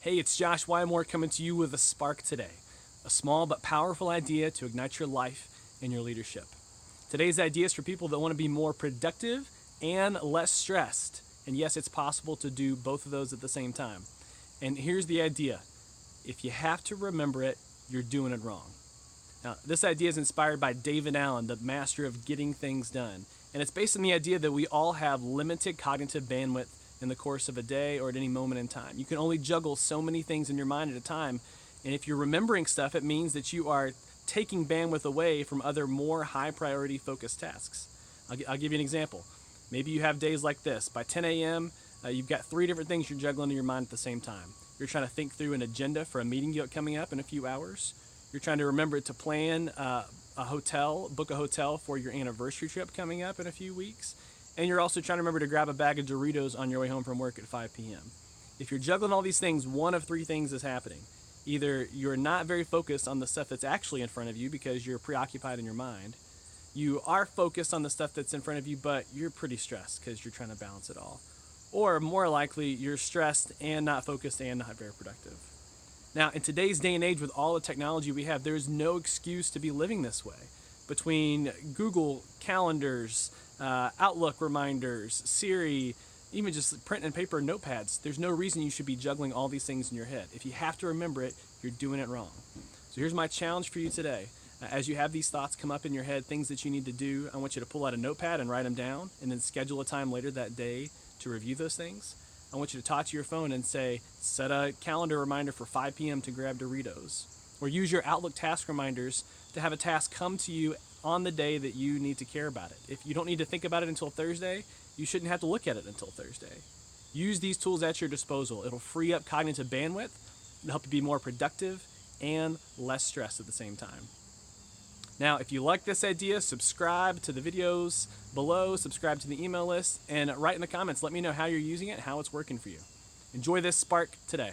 Hey, it's Josh Wymore coming to you with a spark today. A small but powerful idea to ignite your life and your leadership. Today's idea is for people that want to be more productive and less stressed. And yes, it's possible to do both of those at the same time. And here's the idea. If you have to remember it, you're doing it wrong. Now, this idea is inspired by David Allen, the master of getting things done. And it's based on the idea that we all have limited cognitive bandwidth in the course of a day or at any moment in time. You can only juggle so many things in your mind at a time. And if you're remembering stuff, it means that you are taking bandwidth away from other more high priority focused tasks. I'll give you an example. Maybe you have days like this. By 10 a.m., you've got 3 different things you're juggling in your mind at the same time. You're trying to think through an agenda for a meeting you got coming up in a few hours. You're trying to remember to plan book a hotel for your anniversary trip coming up in a few weeks. And you're also trying to remember to grab a bag of Doritos on your way home from work at 5 p.m. If you're juggling all these things, one of 3 things is happening. Either you're not very focused on the stuff that's actually in front of you because you're preoccupied in your mind. You are focused on the stuff that's in front of you, but you're pretty stressed because you're trying to balance it all. Or more likely, you're stressed and not focused and not very productive. Now, in today's day and age with all the technology we have, there's no excuse to be living this way. Between Google calendars, Outlook reminders, Siri, even just print and paper notepads, there's no reason you should be juggling all these things in your head. If you have to remember it, you're doing it wrong. So here's my challenge for you today. As you have these thoughts come up in your head, things that you need to do, I want you to pull out a notepad and write them down, and then schedule a time later that day to review those things. I want you to talk to your phone and say, set a calendar reminder for 5 p.m. to grab Doritos. Or use your Outlook task reminders to have a task come to you on the day that you need to care about it. If you don't need to think about it until Thursday, you shouldn't have to look at it until Thursday. Use these tools at your disposal. It'll free up cognitive bandwidth, it'll help you be more productive and less stressed at the same time. Now, if you like this idea, subscribe to the videos below, subscribe to the email list, and write in the comments. Let me know how you're using it and how it's working for you. Enjoy this spark today.